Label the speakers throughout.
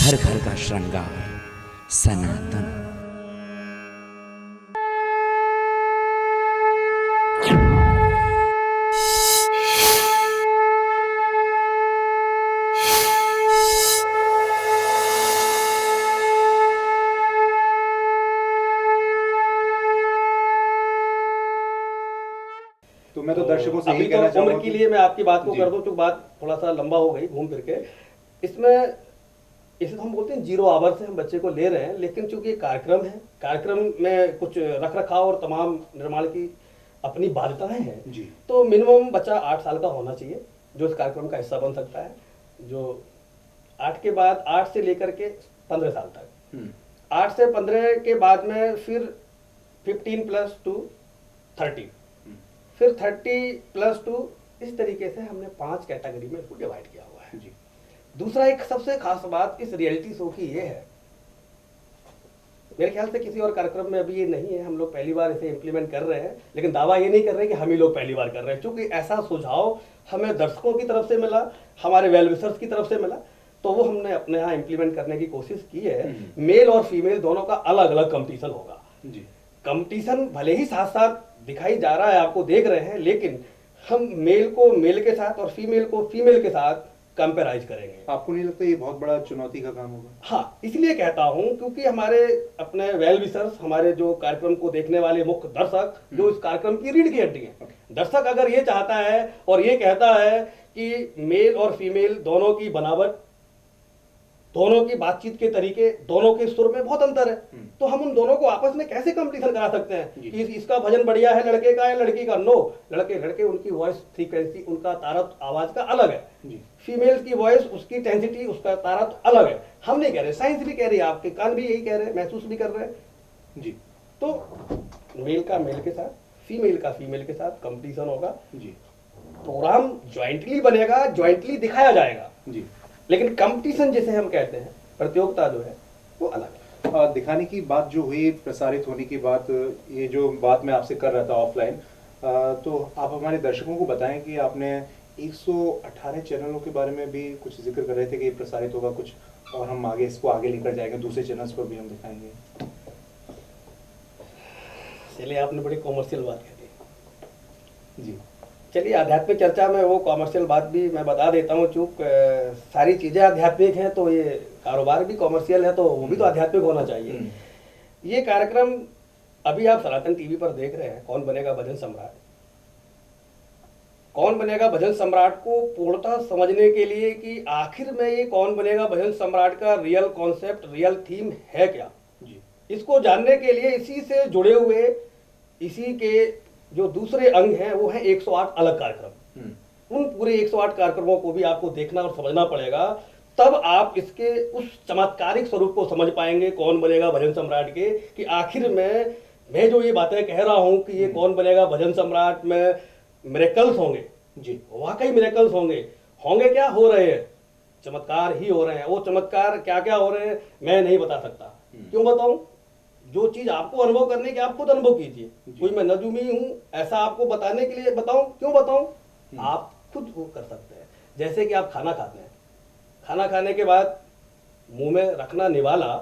Speaker 1: घर घर का श्रृंगार सनातन।
Speaker 2: तो मैं तो दर्शकों से
Speaker 3: अभी
Speaker 2: यही कहना
Speaker 3: तो उम्र
Speaker 2: चाहूंगा
Speaker 3: के लिए मैं आपकी बात को
Speaker 2: जी।
Speaker 3: कर दूं, क्योंकि बात थोड़ा सा लंबा हो गई घूम फिर के। इसमें इसे तो हम बोलते हैं 0 आवर से हम बच्चे को ले रहे हैं, लेकिन चूंकि ये कार्यक्रम है, कार्यक्रम में कुछ रख रखाव और तमाम निर्माण की अपनी बाध्यताएं हैं,
Speaker 2: जी।
Speaker 3: तो मिनिमम बच्चा 8 साल का होना चाहिए जो इस कार्यक्रम का हिस्सा बन सकता है। जो 8 के बाद 8 से लेकर के 15 साल तक, 8 से 15 के बाद में फिर 15 प्लस टू 30, फिर 30 प्लस टू, इस तरीके से हमने 5 कैटेगरी में इसको डिवाइड किया हुआ है।
Speaker 2: जी।
Speaker 3: दूसरा एक सबसे खास बात इस रियलिटी शो की ये है, मेरे ख्याल से किसी और कार्यक्रम में अभी ये नहीं है, हम लोग पहली बार इसे इम्प्लीमेंट कर रहे हैं, लेकिन दावा ये नहीं कर रहे कि हम ही लोग पहली बार कर रहे हैं, क्योंकि ऐसा सुझाव हमें दर्शकों की तरफ से मिला, हमारे वेल विशर्स की तरफ से मिला, तो वो हमने अपने यहाँ इम्प्लीमेंट करने की कोशिश की है। मेल और फीमेल दोनों का अलग अलग कंपटीशन होगा।
Speaker 2: जी।
Speaker 3: कंपटीशन भले ही साथ साथ दिखाई जा रहा है, आपको देख रहे हैं, लेकिन हम मेल को मेल के साथ और फीमेल को फीमेल के साथ कंपेराइज करेंगे।
Speaker 2: आपको नहीं लगता ये बहुत बड़ा चुनौती का काम होगा?
Speaker 3: हाँ, इसलिए कहता हूं क्योंकि हमारे अपने वेल विशर्स, हमारे जो कार्यक्रम को देखने वाले मुख्य दर्शक, जो इस कार्यक्रम की रीढ़ की हड्डी है, दर्शक अगर ये चाहता है और ये कहता है कि मेल और फीमेल दोनों की बनावट, दोनों की बातचीत के तरीके, दोनों के सुर में बहुत अंतर है, तो हम उन दोनों को आपस में कैसे कंपटीशन करा सकते हैं कि इसका भजन बढ़िया है लड़के का या लड़की का? नो, लड़के उनकी वॉइस फ्रीक्वेंसी, उनका तारत आवाज का अलग है। फीमेल की वॉइस, उसकी टेंसिटी, उसका तारत अलग है। हम नहीं कह रहे, साइंस भी कह रही है, आपके कान भी यही कह रहे हैं, महसूस भी कर रहे हैं
Speaker 2: जी।
Speaker 3: तो मेल का मेल के साथ, फीमेल का फीमेल के साथ कंपटीशन होगा जी। प्रोग्राम ज्वाइंटली बनेगा, ज्वाइंटली दिखाया जाएगा जी, लेकिन कंपटीशन जिसे हम कहते हैं, प्रतियोगिता जो है, वो अलग है।
Speaker 2: दिखाने की बात जो हुई, प्रसारित होने की बात, ये जो बात मैं आपसे कर रहा था ऑफलाइन, तो आप हमारे दर्शकों को बताएं कि आपने 118 चैनलों के बारे में भी कुछ जिक्र कर रहे थे कि ये प्रसारित होगा कुछ, और हम आगे इसको आगे लेकर जाएंगे, दूसरे चैनल्स पर भी हम दिखाएंगे।
Speaker 3: चलिए, आपने बड़ी कॉमर्शियल बात कह दी
Speaker 2: जी।
Speaker 3: चलिए, आध्यात्मिक चर्चा में वो कॉमर्शियल बात भी मैं बता देता हूँ। चूंकि सारी चीजें आध्यात्मिक हैं, तो ये कारोबार भी कॉमर्शियल है, तो वो भी तो आध्यात्मिक होना चाहिए। ये कार्यक्रम अभी आप सनातन टीवी पर देख रहे हैं, कौन बनेगा भजन सम्राट। कौन बनेगा भजन सम्राट को पूर्णतः समझने के लिए कि आखिर में ये कौन बनेगा भजन सम्राट का रियल कॉन्सेप्ट, रियल थीम है क्या जी, इसको जानने के लिए इसी से जुड़े हुए, इसी के जो दूसरे अंग हैं, वो है 108 अलग कार्यक्रम। उन पूरे 108 कार्यक्रमों को भी आपको देखना और समझना पड़ेगा, तब आप इसके उस चमत्कारिक स्वरूप को समझ पाएंगे कौन बनेगा भजन सम्राट के, कि आखिर में मैं जो ये बातें कह रहा हूं कि ये कौन बनेगा भजन सम्राट में मिरेकल्स होंगे जी, वाकई मिरेकल्स होंगे क्या हो रहे हैं, चमत्कार ही हो रहे हैं। वो चमत्कार क्या क्या हो रहे हैं मैं नहीं बता सकता। क्यों बताऊं? जो चीज आपको अनुभव करने की, आप खुद अनुभव कीजिए। कोई मैं नजूमी हूं ऐसा आपको बताने के लिए बताऊं? क्यों बताऊं? आप खुद वो कर सकते हैं। जैसे कि आप खाना खाते हैं, खाना खाने के बाद मुंह में रखना निवाला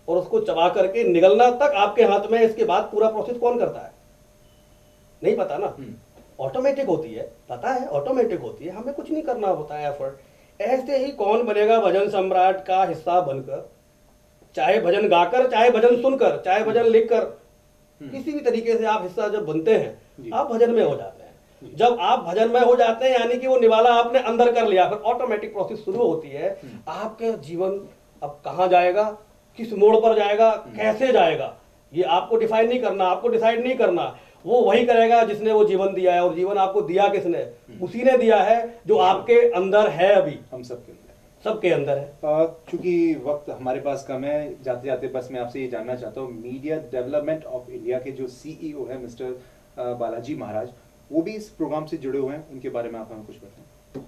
Speaker 3: और उसको चबा करके निगलना तक आपके हाथ में, इसके बाद पूरा प्रोसेस कौन करता है? नहीं पता ना, ऑटोमेटिक होती है, पता है ऑटोमेटिक होती है, हमें कुछ नहीं करना होता है एफर्ट। ऐसे ही कौन बनेगा भजन सम्राट का हिस्सा बनकर, चाहे भजन गाकर, चाहे भजन सुनकर, चाहे भजन लिखकर, किसी भी तरीके से आप हिस्सा जब बनते हैं, आप भजन में हो जाते हैं। जब आप भजन में हो जाते हैं, यानी कि वो निवाला आपने अंदर कर लिया, फिर ऑटोमेटिक प्रोसेस शुरू होती है। आपका जीवन अब कहाँ जाएगा, किस मोड़ पर जाएगा, कैसे जाएगा, ये आपको डिफाइन नहीं करना, आपको डिसाइड नहीं करना। वो वही करेगा जिसने वो जीवन दिया है, और जीवन आपको दिया किसने? उसी ने दिया है जो आपके अंदर है, अभी
Speaker 2: हम सबके
Speaker 3: अंदर है।
Speaker 2: चूंकि वक्त हमारे पास कम है, जाते जाते बस मैं आपसे ये जानना चाहता हूँ, मीडिया डेवलपमेंट ऑफ इंडिया के जो सीईओ है मिस्टर बालाजी महाराज, वो भी इस प्रोग्राम से जुड़े हुए हैं, उनके बारे में आप हमें कुछ बताएं।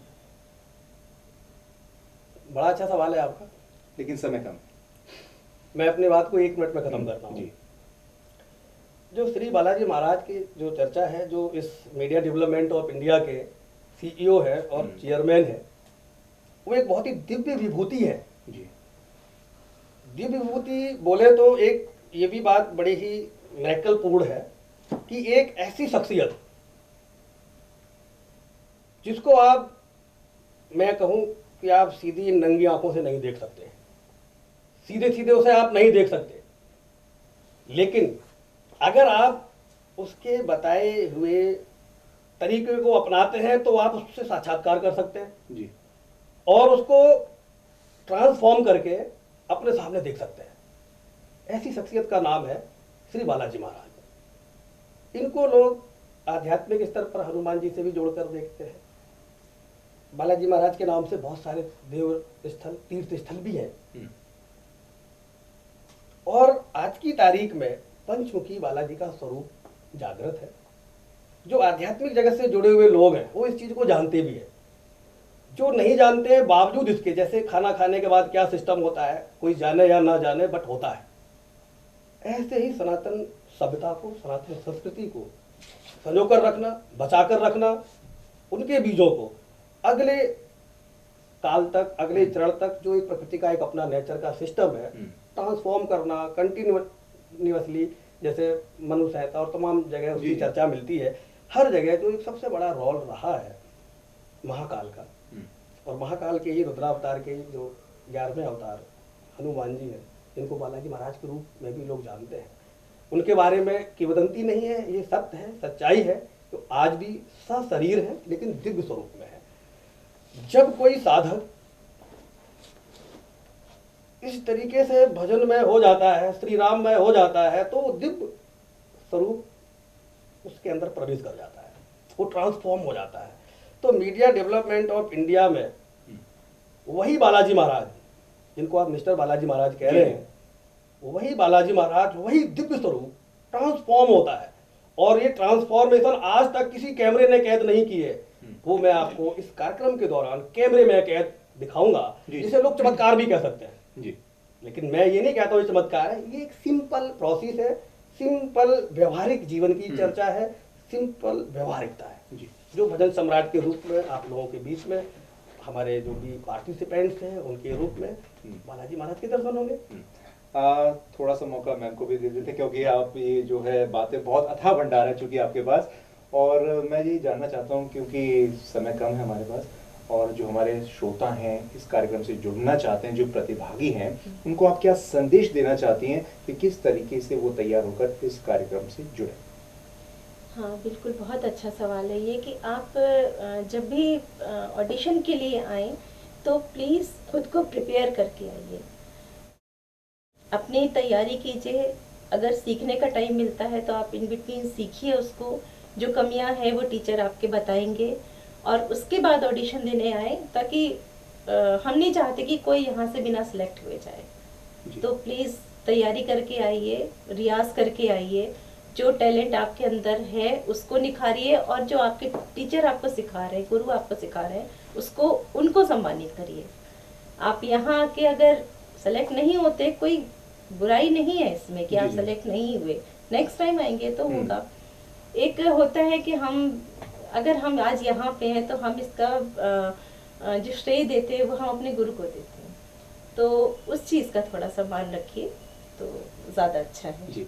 Speaker 3: बड़ा अच्छा सवाल है आपका,
Speaker 2: लेकिन समय कम।
Speaker 3: मैं अपनी बात को 1 मिनट में खत्म करता हूँ। जो श्री बालाजी महाराज की जो चर्चा है, जो इस मीडिया डेवलपमेंट ऑफ इंडिया के सीईओ है और चेयरमैन है, वो एक बहुत ही दिव्य विभूति है जी। दिव्य विभूति बोले तो एक ये भी बात बड़ी ही मिरेकलपूर्ण है कि एक ऐसी शख्सियत जिसको आप, मैं कहूं कि आप सीधी नंगी आंखों से नहीं देख सकते, सीधे सीधे उसे आप नहीं देख सकते, लेकिन अगर आप उसके बताए हुए तरीके को अपनाते हैं तो आप उससे साक्षात्कार कर सकते हैं
Speaker 2: जी,
Speaker 3: और उसको ट्रांसफॉर्म करके अपने सामने देख सकते हैं। ऐसी शख्सियत का नाम है श्री बालाजी महाराज। इनको लोग आध्यात्मिक स्तर पर हनुमान जी से भी जोड़कर देखते हैं। बालाजी महाराज के नाम से बहुत सारे देव स्थल, तीर्थ स्थल भी हैं। और आज की तारीख में पंचमुखी बालाजी का स्वरूप जागृत है। जो आध्यात्मिक जगत से जुड़े हुए लोग हैं वो इस चीज को जानते भी हैं। जो नहीं जानते हैं बावजूद इसके, जैसे खाना खाने के बाद क्या सिस्टम होता है, कोई जाने या ना जाने बट होता है, ऐसे ही सनातन सभ्यता को, सनातन संस्कृति को संजोकर रखना, बचाकर रखना, उनके बीजों को अगले काल तक, अगले चरण तक जो एक प्रकृति का एक अपना नेचर का सिस्टम है, ट्रांसफॉर्म करना कंटिन्यूअसली, जैसे मनु संहिता और तमाम जगह उसकी चर्चा मिलती है। हर जगह जो एक सबसे बड़ा रोल रहा है महाकाल का, और महाकाल के ही रुद्रावतार के ही जो 11वें अवतार हनुमान जी हैं, जिनको बालाजी महाराज के रूप में भी लोग जानते हैं, उनके बारे में किंवदंती नहीं है, ये सत्य है, सच्चाई है, तो आज भी सशरीर है लेकिन दिव्य स्वरूप में है। जब कोई साधक इस तरीके से भजन में हो जाता है, श्री राम में हो जाता है, तो वो दिव्य स्वरूप उसके अंदर प्रवेश कर जाता है, वो ट्रांसफॉर्म हो जाता है। तो मीडिया डेवलपमेंट ऑफ इंडिया में वही बालाजी महाराज, जिनको आप मिस्टर बालाजी महाराज कह रहे हैं, वही बालाजी महाराज, वही दिव्य स्वरूप ट्रांसफॉर्म होता है। और ये ट्रांसफॉर्मेशन आज तक किसी कैमरे ने कैद नहीं की है। वो मैं आपको इस कार्यक्रम के दौरान कैमरे में कैद दिखाऊंगा, जिसे लोग चमत्कार भी कह सकते हैं
Speaker 2: जी।
Speaker 3: लेकिन मैं ये नहीं कहता हूँ चमत्कार है, ये एक सिंपल प्रोसेस है, सिंपल व्यवहारिक जीवन की चर्चा है, सिंपल व्यवहारिकता है
Speaker 2: जी।
Speaker 3: जो भजन सम्राट के रूप में आप लोगों के बीच में, हमारे जो भी पार्टिसिपेंट्स हैं उनके रूप में बालाजी महाराज के दर्शन होंगे।
Speaker 2: थोड़ा सा मौका मैम को भी दे देते, क्योंकि आप ये जो है बातें बहुत अथाह भंडार है चूंकि आपके पास, और मैं ये जानना चाहता हूँ क्योंकि समय कम है हमारे पास, और जो हमारे श्रोता हैं इस कार्यक्रम से जुड़ना चाहते हैं, जो प्रतिभागी हैं, उनको आप क्या संदेश देना चाहती हैं कि किस तरीके से वो तैयार होकर इस कार्यक्रम से जुड़े?
Speaker 4: हाँ बिल्कुल, बहुत अच्छा सवाल है ये कि आप जब भी ऑडिशन के लिए आएँ तो प्लीज़ खुद को प्रिपेयर करके आइए, अपनी तैयारी कीजिए। अगर सीखने का टाइम मिलता है तो आप इन बिटवीन सीखिए उसको, जो कमियां हैं वो टीचर आपके बताएंगे, और उसके बाद ऑडिशन देने आए, ताकि हम नहीं चाहते कि कोई यहाँ से बिना सिलेक्ट हुए जाए। तो प्लीज़ तैयारी करके आइए, रियाज करके आइए, जो टैलेंट आपके अंदर है उसको निखारिए, और जो आपके टीचर आपको सिखा रहे हैं, गुरु आपको सिखा रहे हैं, उसको उनको सम्मानित करिए। आप यहाँ आके अगर सेलेक्ट नहीं होते, कोई बुराई नहीं है इसमें कि आप सेलेक्ट नहीं हुए, नेक्स्ट टाइम आएंगे तो होगा। एक होता है कि अगर हम आज यहाँ पे हैं तो हम इसका जो श्रेय देते हैं वो हम अपने गुरु को देते हैं, तो उस चीज़ का थोड़ा सा मान रखिए तो ज़्यादा अच्छा है
Speaker 2: जी।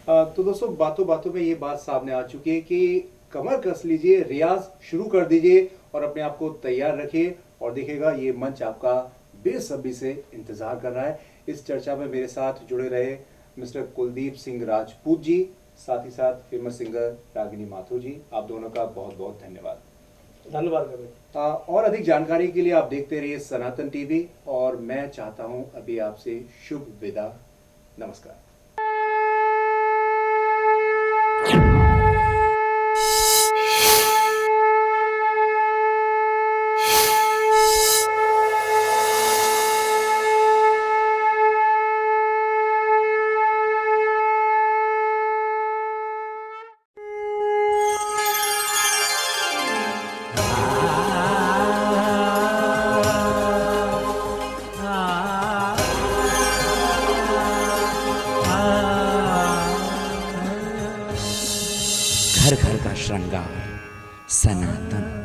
Speaker 2: तो दोस्तों, बातों बातों में ये बात सामने आ चुकी है कि कमर कस लीजिए, रियाज शुरू कर दीजिए और अपने आप को तैयार रखिए, और देखिएगा ये मंच आपका बेसब्री से इंतजार कर रहा है। इस चर्चा में मेरे साथ जुड़े रहे मिस्टर कुलदीप सिंह राजपूत जी, साथ ही साथ फेमस सिंगर रागिनी माथुर जी, आप दोनों का बहुत बहुत धन्यवाद।
Speaker 3: धन्यवाद।
Speaker 2: और अधिक जानकारी के लिए आप देखते रहिए सनातन टीवी, और मैं चाहता हूं अभी आपसे शुभ विदा। नमस्कार।
Speaker 1: घर घर का श्रृंगार, सनातन।